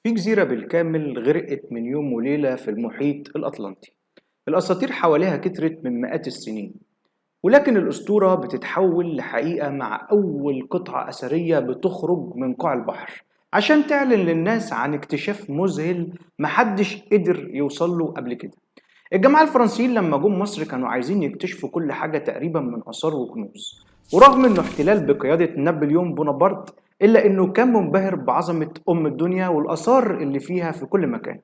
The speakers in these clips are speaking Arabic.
في جزيرة بالكامل غرقت من يوم وليلة في المحيط الأطلنطي. الأساطير حواليها كترت من مئات السنين، ولكن الأسطورة بتتحول لحقيقة مع أول قطعة أثرية بتخرج من قاع البحر عشان تعلن للناس عن اكتشاف مذهل محدش قدر يوصله قبل كده. الجماعة الفرنسيين لما جم مصر كانوا عايزين يكتشفوا كل حاجة تقريبا من آثار وكنوز، ورغم انه احتلال بقيادة نابليون بونابرت إلا إنه كان منبهر بعظمة أم الدنيا والآثار اللي فيها في كل مكان.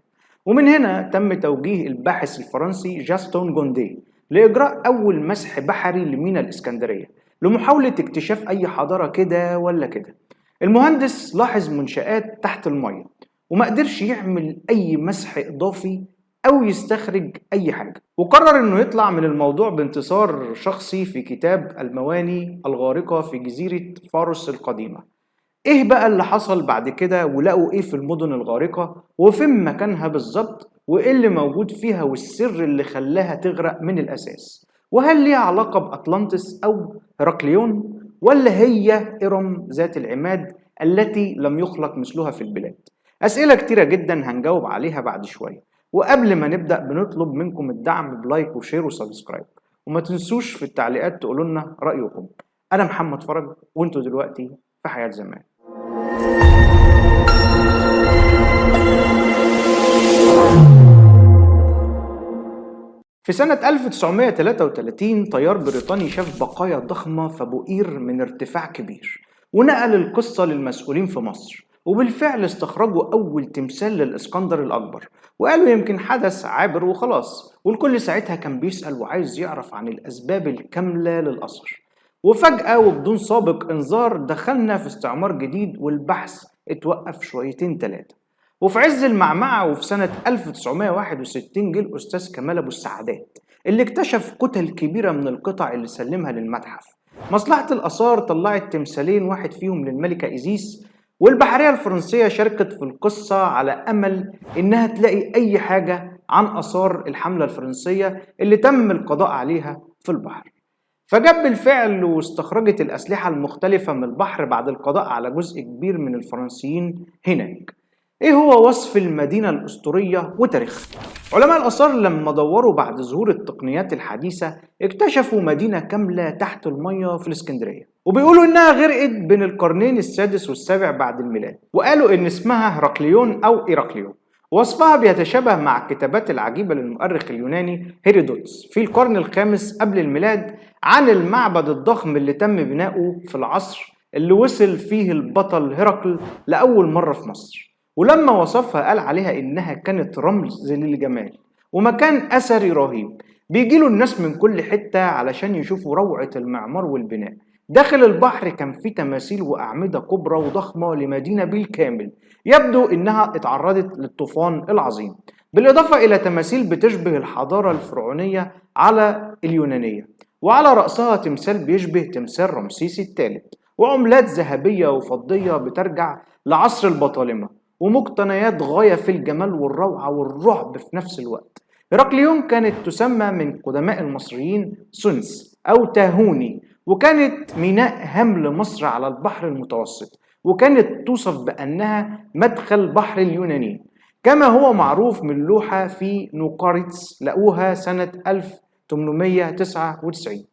ومن هنا تم توجيه الباحث الفرنسي جاستون جوندي لإجراء أول مسح بحري لميناء الإسكندرية لمحاولة اكتشاف أي حضارة كده ولا كده. المهندس لاحظ منشآت تحت المية وما قدرش يعمل أي مسح إضافي أو يستخرج أي حاجة، وقرر إنه يطلع من الموضوع بانتصار شخصي في كتاب المواني الغارقة في جزيرة فارس القديمة. إيه بقى اللي حصل بعد كده ولقوا إيه في المدن الغارقة وفين مكانها بالظبط وإيه اللي موجود فيها والسر اللي خلاها تغرق من الأساس، وهل ليها علاقة بأطلانتس أو هرقليون ولا هي إرم ذات العماد التي لم يخلق مثلها في البلاد؟ أسئلة كتيرة جدا هنجاوب عليها بعد شوية. وقبل ما نبدأ بنطلب منكم الدعم بلايك وشير وسبسكرايب، وما تنسوش في التعليقات تقولوا لنا رأيكم. أنا محمد فرج وانتوا دلوقتي في حياة زمان. في سنة 1933 طيار بريطاني شاف بقايا ضخمة في بؤير من ارتفاع كبير، ونقل القصة للمسؤولين في مصر، وبالفعل استخرجوا أول تمثال للإسكندر الأكبر، وقالوا يمكن حدث عابر وخلاص، والكل ساعتها كان بيسأل وعايز يعرف عن الأسباب الكاملة للأثر. وفجأة وبدون سابق إنذار دخلنا في استعمار جديد والبحث اتوقف شويتين تلاتة. وفي عز المعمعة وفي سنة 1961 جه الأستاذ كمال أبو السعادات اللي اكتشف كتل كبيرة من القطع اللي سلمها للمتحف. مصلحة الآثار طلعت تمثالين، واحد فيهم للملكة إيزيس، والبحرية الفرنسية شاركت في القصة على أمل إنها تلاقي أي حاجة عن آثار الحملة الفرنسية اللي تم القضاء عليها في البحر. فجاب بالفعل واستخرجت الأسلحة المختلفة من البحر بعد القضاء على جزء كبير من الفرنسيين هناك. ايه هو وصف المدينة الأسطورية وتاريخها؟ علماء الآثار لما دوروا بعد ظهور التقنيات الحديثة اكتشفوا مدينة كاملة تحت المية في الإسكندرية، وبيقولوا إنها غرقت بين القرنين السادس والسابع بعد الميلاد، وقالوا إن اسمها هرقليون أو إيراقليون. وصفها بيتشابه مع الكتابات العجيبة للمؤرخ اليوناني هيرودوتس في القرن الخامس قبل الميلاد عن المعبد الضخم اللي تم بناؤه في العصر اللي وصل فيه البطل هرقل لأول مرة في مصر. ولما وصفها قال عليها إنها كانت رمز للجمال ومكان أثري رهيب بيجيله الناس من كل حتة علشان يشوفوا روعة المعمار والبناء. داخل البحر كان في تماثيل وأعمدة كبرى وضخمة لمدينة بالكامل يبدو إنها اتعرضت للطوفان العظيم، بالإضافة إلى تماثيل بتشبه الحضارة الفرعونية على اليونانية، وعلى رأسها تمثال بيشبه تمثال رمسيس الثالث، وعملات ذهبية وفضية بترجع لعصر البطالمة، ومقتنيات غاية في الجمال والروعة والرعب في نفس الوقت. هرقليون كانت تسمى من قدماء المصريين سونس أو تاهوني، وكانت ميناء هام لمصر على البحر المتوسط، وكانت توصف بأنها مدخل بحر اليونانيين كما هو معروف من لوحة في نوقاريتس لقوها سنة 1899.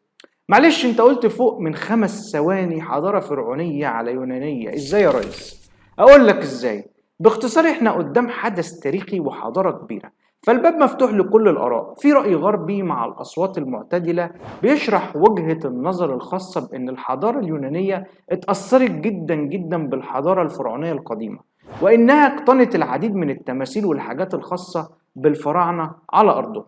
معلش انت قلت فوق من 5 ثواني حضارة فرعونية على يونانية، ازاي يا ريس؟ اقول لك ازاي. باختصار احنا قدام حدث تاريخي وحضارة كبيرة، فالباب مفتوح لكل الآراء. في رأي غربي مع الأصوات المعتدلة بيشرح وجهة النظر الخاصة بأن الحضارة اليونانية اتأثرت جدا جدا بالحضارة الفرعونية القديمة، وإنها اقتنت العديد من التماثيل والحاجات الخاصة بالفراعنة على أرضهم.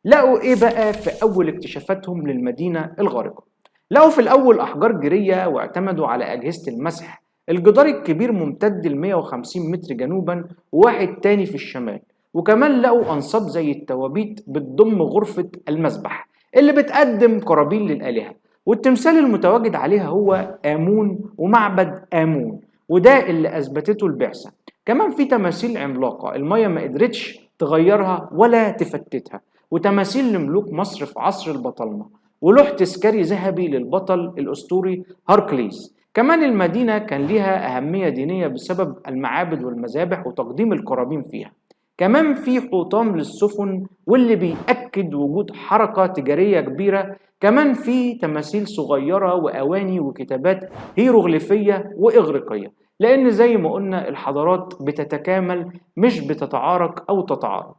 لقوا إيه بقى في أول اكتشافاتهم للمدينة الغارقة؟ لقوا في الأول أحجار جيرية واعتمدوا على أجهزة المسح. الجدار الكبير ممتد ل 150 متر جنوبا وواحد تاني في الشمال، وكمان لقوا أنصاب زي التوابيت بتضم غرفة المسبح اللي بتقدم قرابين للآلهة، والتمثال المتواجد عليها هو آمون ومعبد آمون، وده اللي أثبتته البعثة. كمان في تماثيل عملاقة المية ما قدرتش تغيرها ولا تفتتها، وتماثيل لملوك مصر في عصر البطالمة، ولوح تذكاري ذهبي للبطل الأسطوري هركليز. كمان المدينة كان ليها أهمية دينية بسبب المعابد والمذابح وتقديم القرابين فيها. كمان في حطام للسفن واللي بيأكد وجود حركة تجارية كبيرة. كمان في تماثيل صغيرة وأواني وكتابات هيروغليفية وإغريقية، لأن زي ما قلنا الحضارات بتتكامل مش بتتعارك أو تتعارض.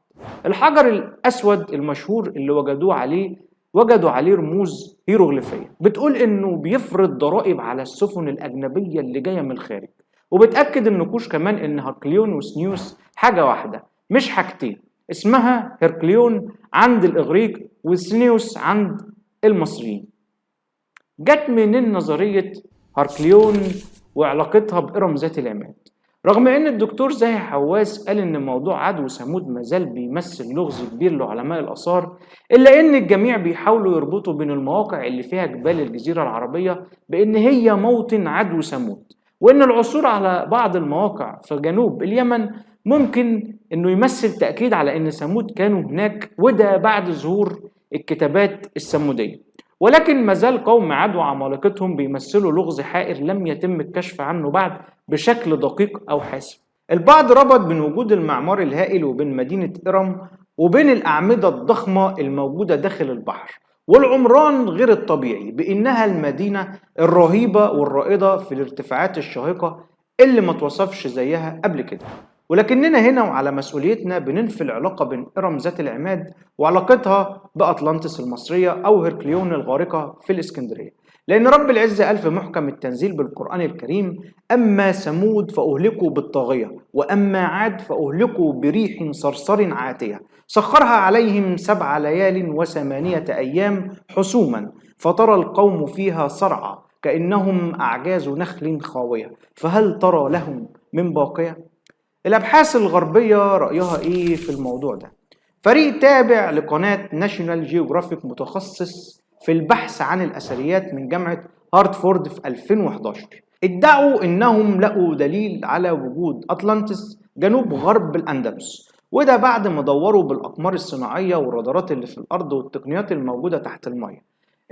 الحجر الأسود المشهور اللي وجدوا عليه رموز هيروغليفية بتقول إنه بيفرض ضرائب على السفن الأجنبية اللي جاية من الخارج. وبتأكد النقوش كمان إن هركليون وسنيوس حاجة واحدة مش حاجتين، اسمها هركليون عند الإغريق وسنيوس عند المصريين. جت منين نظرية هركليون وعلاقتها بإرم ذات العماد؟ رغم ان الدكتور زاهي حواس قال ان موضوع عدو ثمود مازال بيمثل لغز كبير لعلماء الاثار، الا ان الجميع بيحاولوا يربطوا بين المواقع اللي فيها جبال الجزيره العربيه بان هي موطن عدو ثمود، وان العثور على بعض المواقع في جنوب اليمن ممكن انه يمثل تاكيد على ان ثمود كانوا هناك، وده بعد ظهور الكتابات الثموديه. ولكن مازال قوم عاد وعمالقتهم بيمثلوا لغز حائر لم يتم الكشف عنه بعد بشكل دقيق أو حاسم. البعض ربط بين وجود المعمار الهائل وبين مدينة إرم وبين الأعمدة الضخمة الموجودة داخل البحر والعمران غير الطبيعي بإنها المدينة الرهيبة والرائدة في الارتفاعات الشاهقة اللي ما توصفش زيها قبل كده. ولكننا هنا وعلى مسؤوليتنا بننفي العلاقة بين إرم ذات العماد وعلاقتها بأطلانتس المصرية أو هركليون الغارقة في الإسكندرية، لأن رب العزة قال في محكم التنزيل بالقرآن الكريم: أما ثمود فأهلكوا بالطاغية وأما عاد فأهلكوا بريح صرصر عاتية سخرها عليهم 7 ليال و8 أيام حسوما فترى القوم فيها صرعى كأنهم أعجاز نخل خاوية فهل ترى لهم من باقية؟ الأبحاث الغربية رأيها إيه في الموضوع ده؟ فريق تابع لقناة ناشونال جيوغرافيك متخصص في البحث عن الأثريات من جامعة هارتفورد في 2011 ادعوا إنهم لقوا دليل على وجود أطلانتس جنوب غرب الأندلس، وده بعد ما دوروا بالأقمار الصناعية والرادارات اللي في الأرض والتقنيات الموجودة تحت المياه.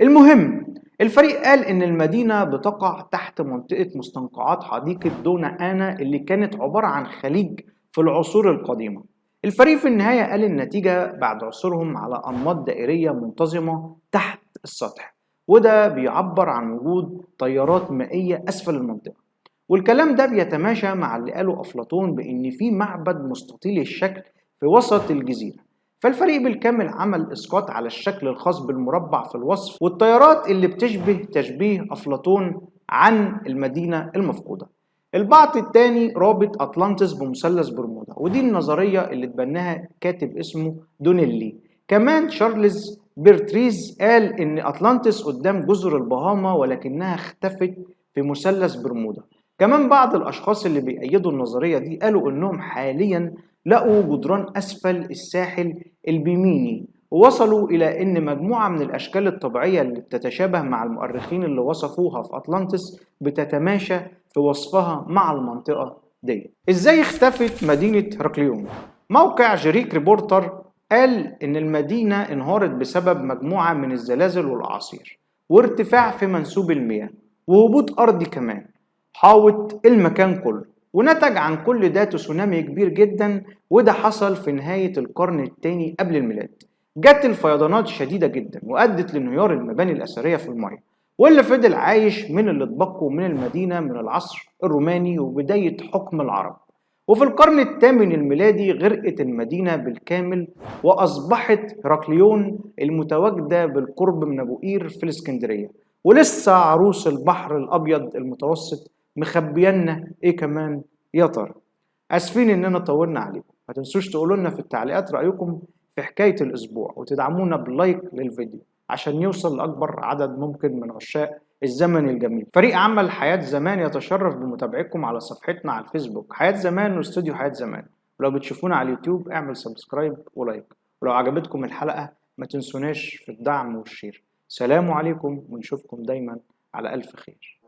المهم، الفريق قال إن المدينة بتقع تحت منطقة مستنقعات حديقة دونا آنا اللي كانت عبارة عن خليج في العصور القديمة. الفريق في النهاية قال النتيجة بعد عثورهم على أنماط دائرية منتظمة تحت السطح، وده بيعبر عن وجود تيارات مائية أسفل المنطقة. والكلام ده بيتماشى مع اللي قاله أفلاطون بإن في معبد مستطيل الشكل في وسط الجزيرة. فالفريق بالكامل عمل إسقاط على الشكل الخاص بالمربع في الوصف والتيارات اللي بتشبه تشبيه أفلاطون عن المدينة المفقودة. البعض التاني رابط أطلانتس بمثلث برمودا، ودي النظرية اللي اتبناها كاتب اسمه دونيلي. كمان شارلز بيرتريز قال إن أطلانتس قدام جزر البهاما ولكنها اختفت في مثلث برمودا. كمان بعض الأشخاص اللي بيأيدوا النظرية دي قالوا إنهم حاليا لقوا جدران أسفل الساحل البيميني، ووصلوا إلى إن مجموعة من الأشكال الطبيعية اللي بتتشابه مع المؤرخين اللي وصفوها في أطلانتس بتتماشى في وصفها مع المنطقة دي. إزاي اختفت مدينة هركليون؟ موقع جريك ريبورتر قال إن المدينة انهارت بسبب مجموعة من الزلازل والأعاصير وارتفاع في منسوب المياه وهبوط أرضي كمان حاوط المكان كله، ونتج عن كل ده تسونامي كبير جدا، وده حصل في نهاية القرن الثاني قبل الميلاد. جت الفيضانات شديدة جدا وأدت لانهيار المباني الأثرية في المياه، واللي فضل عايش من اللي اتبقوا من المدينة من العصر الروماني وبداية حكم العرب. وفي القرن الثامن الميلادي غرقت المدينة بالكامل وأصبحت هركليون المتواجدة بالقرب من أبو قير في الإسكندرية، ولسه عروس البحر الأبيض المتوسط مخبينا إيه كمان يا ترى. اسفين اننا طولنا عليكم، ما تنسوش تقولوا لنا في التعليقات رايكم في حكايه الاسبوع وتدعمونا باللايك للفيديو عشان يوصل لاكبر عدد ممكن من عشاق الزمن الجميل. فريق عمل حياه زمان يتشرف بمتابعتكم على صفحتنا على الفيسبوك حياه زمان واستوديو حياه زمان، ولو بتشوفونا على اليوتيوب اعمل سبسكرايب ولايك، ولو عجبتكم الحلقه ما تنسوناش في الدعم والشير. سلام عليكم ونشوفكم دايما على الف خير.